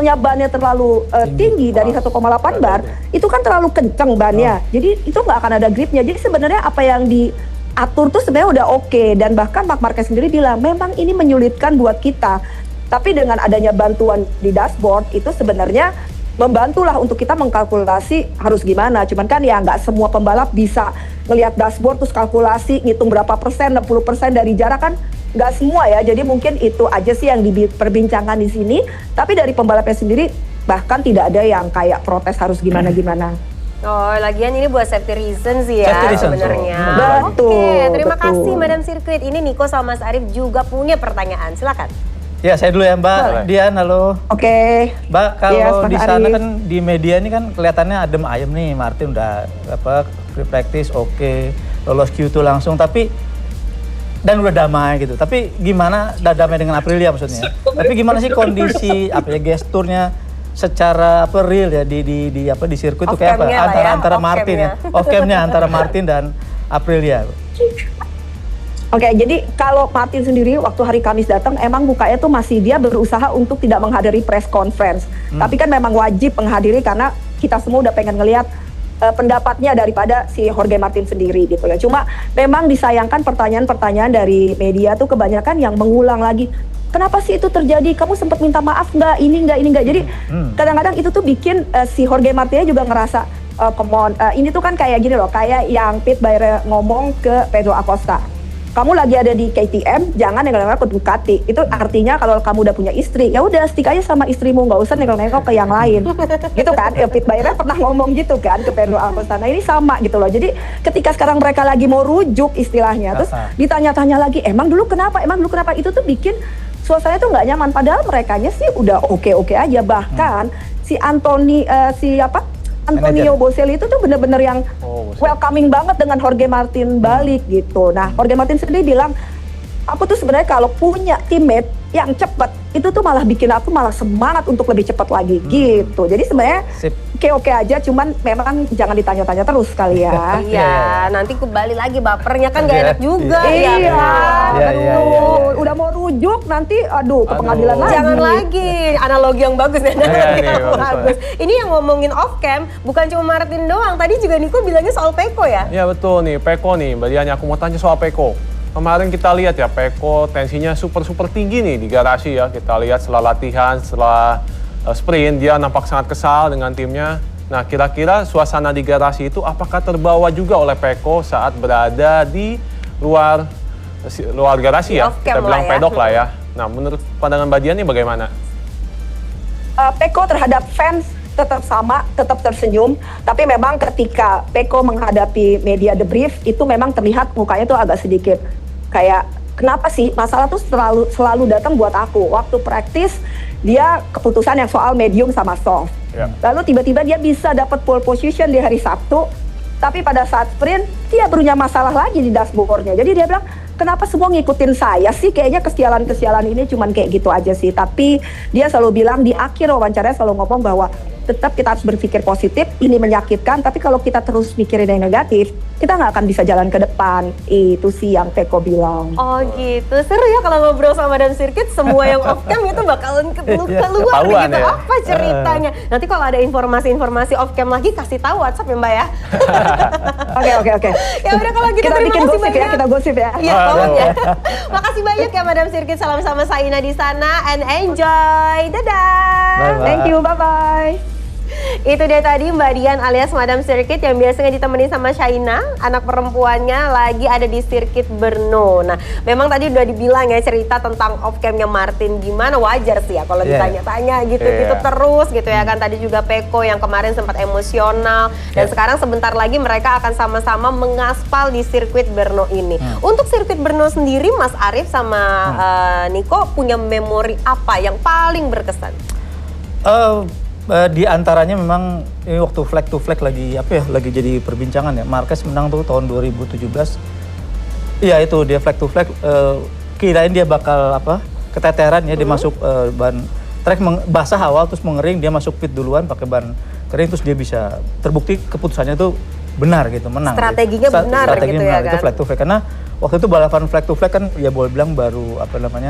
misalnya bannya terlalu tinggi dari 1,8 bar, itu kan terlalu kenceng bannya. Jadi itu nggak akan ada gripnya. Jadi sebenarnya apa yang diatur tuh sebenarnya udah oke. Dan bahkan Marc Marquez sendiri bilang memang ini menyulitkan buat kita. Tapi dengan adanya bantuan di dashboard itu sebenarnya membantulah untuk kita mengkalkulasi harus gimana. Cuman kan ya nggak semua pembalap bisa ngelihat dashboard terus kalkulasi ngitung berapa persen, 60% dari jarak kan nggak semua ya. Jadi mungkin itu aja sih yang diperbincangkan di sini. Tapi dari pembalapnya sendiri bahkan tidak ada yang kayak protes harus gimana-gimana. Oh, lagian ini buat safety reason sih ya sebenarnya. Betul. Oke, terima kasih Madam Sirkuit. Ini Niko sama Mas Arief juga punya pertanyaan. Silakan. Ya, saya dulu ya Mbak. Dian, halo. Oke. Mbak, kalau Mas di sana Arief. kan di media ini kan kelihatannya adem ayem nih. Martin udah free practice oke, lolos Q2 langsung, tapi dan udah damai gitu. Tapi gimana damai dengan Aprilia maksudnya? Tapi gimana sih kondisi gesturnya secara real ya di sirkuit itu kayak apa? Antara Martin ya. Off cam-nya antara Martin dan Aprilia. Oke, jadi kalau Martin sendiri waktu hari Kamis datang emang mukanya tuh masih dia berusaha untuk tidak menghadiri press conference. Tapi kan memang wajib menghadiri karena kita semua udah pengen ngelihat pendapatnya daripada si Jorge Martin sendiri gitu ya. Cuma memang disayangkan pertanyaan-pertanyaan dari media tuh kebanyakan yang mengulang lagi. Kenapa sih itu terjadi? Kamu sempat minta maaf nggak? Ini nggak. Jadi kadang-kadang itu tuh bikin si Jorge Martinnya juga ngerasa come on. Ini tuh kan kayak gini loh, kayak yang Pit Bayer ngomong ke Pedro Acosta. Kamu lagi ada di KTM, jangan nengok-nengok ke Ducati. Itu artinya kalau kamu udah punya istri, ya udah stick aja sama istrimu, nggak usah nengok-nengok ke yang lain. Gitu kan? Pit Bayer pernah ngomong gitu kan ke Pedro Acosta. Nah ini sama gitu loh. Jadi ketika sekarang mereka lagi mau rujuk istilahnya, terus ditanya-tanya lagi, emang dulu kenapa? Itu tuh bikin suasana tuh nggak nyaman. Padahal merekanya sih udah oke-oke aja. Bahkan si Antonio Boselli itu tuh bener-bener yang welcoming banget dengan Jorge Martin balik gitu. Nah, Jorge Martin sendiri bilang, aku tuh sebenarnya kalau punya teammate yang cepat, itu tuh malah bikin aku malah semangat untuk lebih cepat lagi gitu. Jadi sebenarnya oke-oke aja, cuman memang jangan ditanya-tanya terus kali ya. Iya, nanti kembali lagi bapernya kan gak enak juga. Iya, udah mau rujuk nanti ke pengadilan lagi. Jangan lagi, analogi yang bagus ya. Bagus. Ini yang ngomongin off cam, bukan cuma Martin doang. Tadi juga Niko bilangnya soal Pecco ya? Iya betul nih, Pecco nih. Mbak Dian, aku mau tanya soal Pecco. Kemarin kita lihat ya, Pecco tensinya super tinggi nih di garasi ya. Kita lihat setelah latihan, setelah sprint, dia nampak sangat kesal dengan timnya. Nah, kira-kira suasana di garasi itu apakah terbawa juga oleh Pecco saat berada di luar garasi ya? Kita bilang pedok lah ya. Nah, menurut pandangan Mbak Dian ini bagaimana? Pecco terhadap fans tetap sama, tetap tersenyum. Tapi memang ketika Pecco menghadapi media debrief, itu memang terlihat mukanya tuh agak sedikit kayak, kenapa sih masalah tuh selalu datang buat aku. Waktu praktis, dia keputusan yang soal medium sama soft. Lalu tiba-tiba dia bisa dapat pole position di hari Sabtu, tapi pada saat sprint, dia punya masalah lagi di dashboardnya. Jadi dia bilang, kenapa semua ngikutin saya sih? Kayaknya kesialan ini cuman kayak gitu aja sih. Tapi dia selalu bilang di akhir wawancaranya selalu ngomong bahwa tetap kita harus berpikir positif, ini menyakitkan, tapi kalau kita terus mikirin yang negatif, kita nggak akan bisa jalan ke depan. Itu sih yang Pecco bilang. Oh gitu, seru ya kalau ngobrol sama Madam Sirkuit, semua yang off cam itu bakalan keluar gitu, ya. Apa ceritanya. Nanti kalau ada informasi off cam lagi, kasih tahu WhatsApp ya Mbak ya. Oke. Ya udah kalau gitu, kita terima bikin kasih gosip banyak. Ya, kita gosip ya. Iya, tolong ya. Makasih banyak ya Madam Sirkuit, salam sama Saina di sana, and enjoy. Dadah. Thank you, bye-bye. Itu dia tadi Mbak Dian alias Madam Sirkuit yang biasanya ditemenin sama Shaina, anak perempuannya lagi ada di sirkuit Brno. Nah, memang tadi udah dibilang ya cerita tentang off camnya Martin, gimana wajar sih ya kalau ditanya-tanya gitu terus gitu ya kan. Tadi juga Pecco yang kemarin sempat emosional dan sekarang sebentar lagi mereka akan sama-sama mengaspal di sirkuit Brno ini. Untuk sirkuit Brno sendiri Mas Arief sama Niko punya memori apa yang paling berkesan? Di antaranya memang ini waktu flag to flag lagi jadi perbincangan ya. Marquez menang tuh tahun 2017. Iya itu dia flag to flag, kirain dia bakal keteteran ya, dia masuk ban trek basah awal terus mengering, dia masuk pit duluan pakai ban kering, terus dia bisa terbukti keputusannya tuh benar gitu, menang. Strateginya gitu. benar gitu ya kan. Itu flag to flag karena waktu itu balapan flag to flag kan ya boleh bilang baru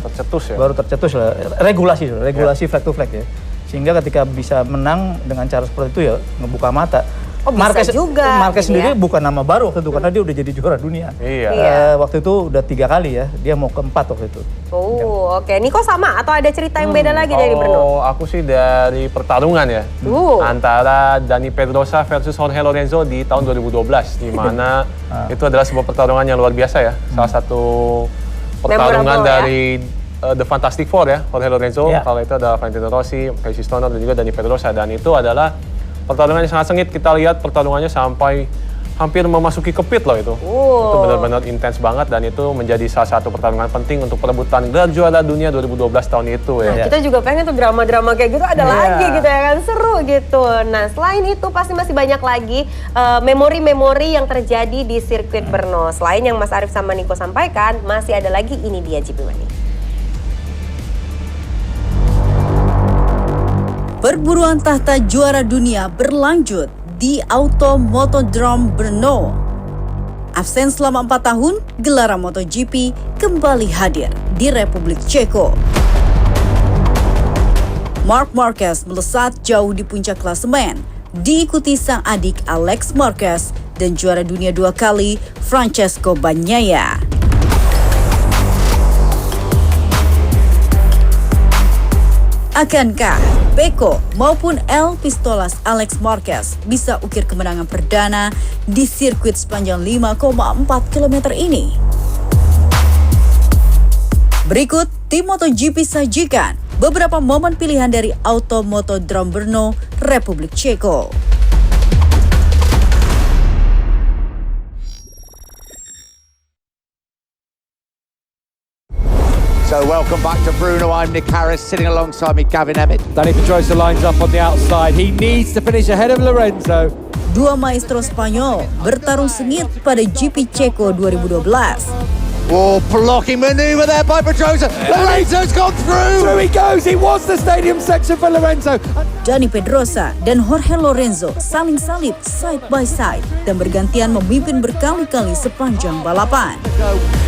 tercetus ya. Baru tercetus lah, regulasi flag to flag ya. Sehingga ketika bisa menang dengan cara seperti itu ya ngebuka mata. Oh, bisa juga, Marquez gitu sendiri ya. bukan nama baru waktu itu karena dia udah jadi juara dunia. Iya. Waktu itu udah 3 kali ya, dia mau keempat waktu itu. Oh, oke. Niko sama atau ada cerita yang beda lagi dari Brno? Oh, aku sih dari pertarungan ya. Antara Dani Pedrosa versus Jorge Lorenzo di tahun 2012 di mana itu adalah sebuah pertarungan yang luar biasa ya. Salah satu pertarungan Memorable, dari The Fantastic Four ya, Jorge Lorenzo. Ya. Kalau itu ada Valentino Rossi, Casey Stoner dan juga Dani Pedrosa, dan itu adalah pertarungan yang sangat sengit. Kita lihat pertarungannya sampai hampir memasuki ke pit loh itu. Itu benar-benar intens banget dan itu menjadi salah satu pertarungan penting untuk perebutan gelar juara dunia 2012 tahun itu ya. Kita juga pengen tuh drama-drama kayak gitu ada lagi gitu ya kan, seru gitu. Nah selain itu pasti masih banyak lagi memori-memori yang terjadi di sirkuit Brno. Selain yang Mas Arief sama Niko sampaikan, masih ada lagi, ini dia GP Money. Perburuan tahta juara dunia berlanjut di Automotodrome Brno. Absen selama 4 tahun, gelaran MotoGP kembali hadir di Republik Ceko. Marc Marquez melesat jauh di puncak klasemen, diikuti sang adik Alex Marquez dan juara dunia 2 kali Francesco Bagnaia. Akankah Pecco maupun El Pistolas Alex Marquez bisa ukir kemenangan perdana di sirkuit sepanjang 5,4 km ini? Berikut tim MotoGP sajikan beberapa momen pilihan dari Automotodrome Brno, Republik Ceko. So welcome back to Brno. I'm Nick Harris, sitting alongside me Gavin Emmett. Dani Pedrosa lines up on the outside. He needs to finish ahead of Lorenzo. Dua maestro Spanyol bertarung sengit pada GP Ceko 2012. Oh, blocking maneuver there by Pedrosa. Lorenzo's gone through. Through he goes. He was the stadium section for Lorenzo. Dani Pedrosa dan Jorge Lorenzo saling salib side by side dan bergantian memimpin berkali-kali sepanjang balapan.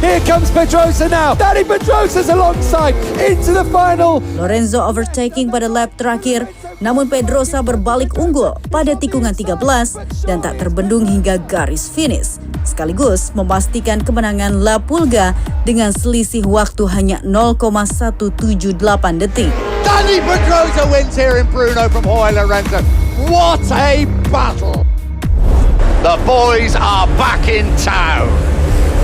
Here comes Pedrosa now. Dani Pedrosa's alongside into the final. Lorenzo overtaking pada lap terakhir, namun Pedrosa berbalik unggul pada tikungan 13 dan tak terbendung hingga garis finish, sekaligus memastikan kemenangan La Pulga dengan selisih waktu hanya 0,178 detik. Dani Pedrosa wins here in Brno from Jorge Lorenzo. What a battle! The boys are back in town.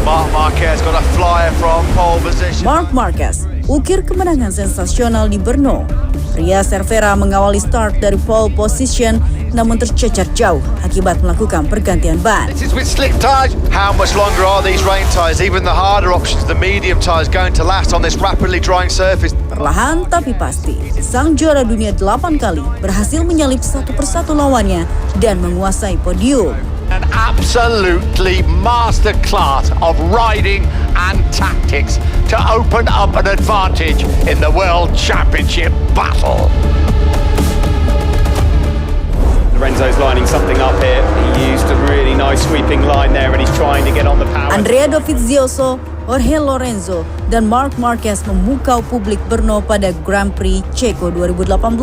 Marc Marquez got a flyer from pole position. Marc Marquez ukir kemenangan sensasional di Brno. Pria Cervera mengawali start dari pole position namun tercecer jauh akibat melakukan pergantian ban. This is with slick tyres. How much longer are these rain tyres? Even the harder options, the medium tyres, going to last on this rapidly drying surface. Perlahan tapi pasti, sang juara dunia 8 kali berhasil menyalip satu persatu lawannya dan menguasai podium. An absolutely masterclass of riding and tactics to open up an advantage in the World Championship battle. Lorenzo's lining something up here. He used a really nice sweeping line there and he's trying to get on the power. Andrea Dovizioso, Jorge Lorenzo, dan Marc Marquez memukau publik Brno pada Grand Prix Ceko 2018.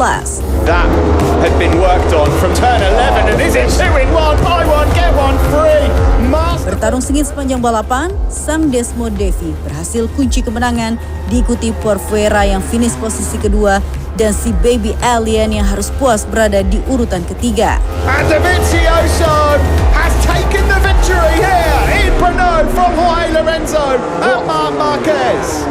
That had been worked on from turn 11 and is it 2 in 1? Buy one, get one free. Bertarung sengit sepanjang balapan, sang Desmo Devi berhasil kunci kemenangan diikuti Porfuera yang finish posisi kedua dan si Baby Alien yang harus puas berada di urutan ketiga. And Dovizioso has taken the victory here in Brno from Jorge Lorenzo and Marc Marquez.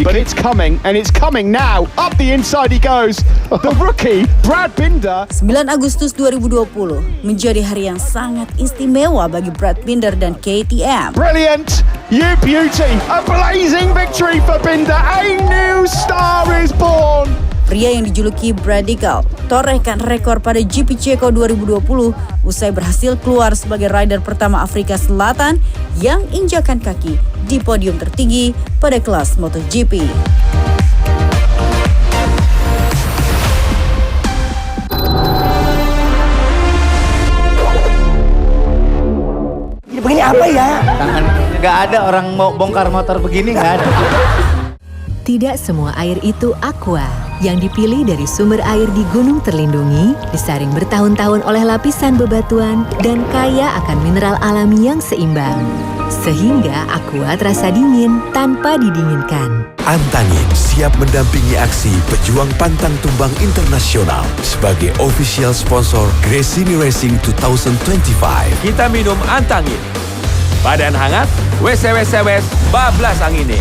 But it's coming, and it's coming now. Up the inside he goes. The rookie, Brad Binder. 9 Agustus 2020 menjadi hari yang sangat istimewa bagi Brad Binder dan KTM. Brilliant, you beauty. A blazing victory for Binder. A new star is born. Pria yang dijuluki Bradical torehkan rekor pada GP Ceko 2020 usai berhasil keluar sebagai rider pertama Afrika Selatan yang injakan kaki di podium tertinggi pada kelas MotoGP. Begini apa ya? Nggak ada orang mau bongkar motor begini, nggak ada. Tidak semua air itu aqua. yang dipilih dari sumber air di gunung terlindungi, disaring bertahun-tahun oleh lapisan bebatuan, dan kaya akan mineral alami yang seimbang. Sehingga Aqua terasa dingin tanpa didinginkan. Antanin siap mendampingi aksi pejuang pantang tumbang internasional sebagai official sponsor Gresini Racing 2025. Kita minum Antangin. Badan hangat, wes bablas angine.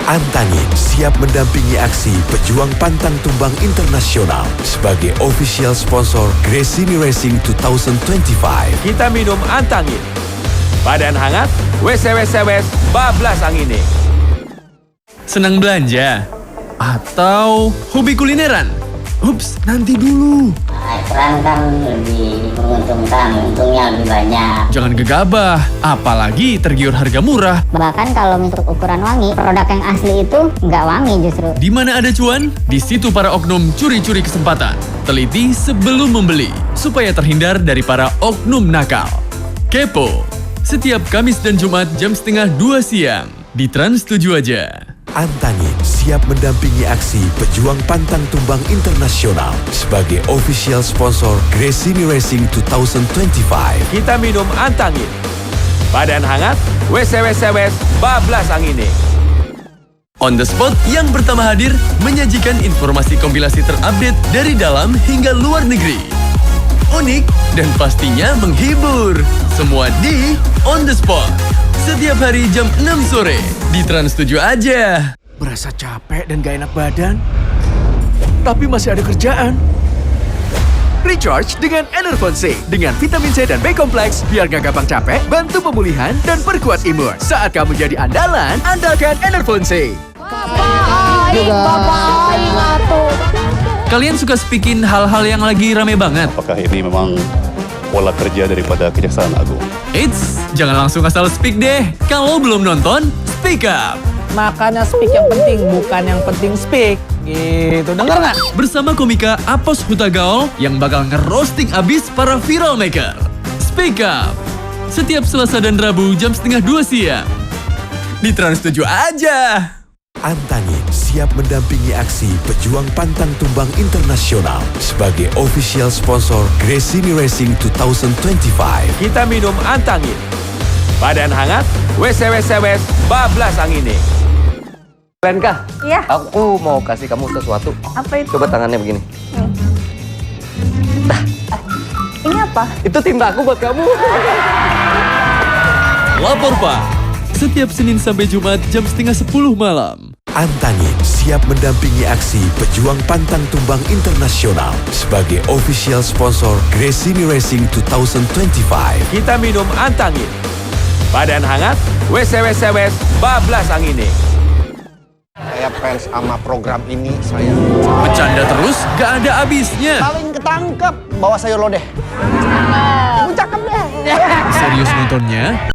Antanin siap mendampingi aksi pejuang pantang tumbang internasional sebagai official sponsor Gresini Racing 2025. Kita minum Antangin. Badan hangat, wes bablas angine. Senang belanja? Atau hobi kulineran? Ups, nanti dulu. Keran kan lebih menguntungkan, untungnya lebih banyak. Jangan gegabah, apalagi tergiur harga murah. Bahkan kalau untuk ukuran wangi, produk yang asli itu nggak wangi justru. Di mana ada cuan, di situ para oknum curi-curi kesempatan. Teliti sebelum membeli, supaya terhindar dari para oknum nakal. Kepo, setiap Kamis dan Jumat jam 1:30 siang, di Trans 7 aja. Antanin siap mendampingi aksi pejuang pantang tumbang internasional sebagai official sponsor Gresini Racing 2025. Kita minum Antangin. Badan hangat, wes bablas angine. On the Spot yang pertama hadir menyajikan informasi kompilasi terupdate dari dalam hingga luar negeri. Unik dan pastinya menghibur. Semua di On the Spot. Setiap hari jam 6 sore di Trans 7 aja. Berasa capek dan gak enak badan, tapi masih ada kerjaan. Recharge dengan Enervon C. Dengan vitamin C dan B kompleks, biar gak gampang capek, bantu pemulihan, dan perkuat imun. Saat kamu jadi andalan, andalkan Enervon C. Kalian suka speakin hal-hal yang lagi rame banget? Apakah ini memang pola kerja daripada Kejaksaan Agung? Eits, jangan langsung asal speak deh. Kalau belum nonton, speak up. Makanya speak yang penting, bukan yang penting speak. Gitu, denger nggak? Bersama komika Apos Hutagaol yang bakal ngerosting abis para viral maker. Speak up. Setiap Selasa dan Rabu jam 1:30 siang. Di Trans 7 aja. Antanin siap mendampingi aksi pejuang pantang tumbang internasional sebagai official sponsor Gresini Racing 2025. Kita minum Antangin. Badan hangat, wes bablas angine. Lenka, Iya. aku mau kasih kamu sesuatu. Apa itu? Coba tangannya begini. Ini apa? Itu tinta aku buat kamu. Lapor Pak. Setiap Senin sampai Jumat jam 9:30 malam. Antanin siap mendampingi aksi pejuang pantang tumbang internasional sebagai official sponsor Gresini Racing 2025. Kita minum Antangin. Badan hangat, wes bablas angine. Saya fans sama program ini, saya. Bercanda terus, gak ada habisnya. Paling ketangkep bawa sayur lodeh. Cakep deh. Serius nontonnya?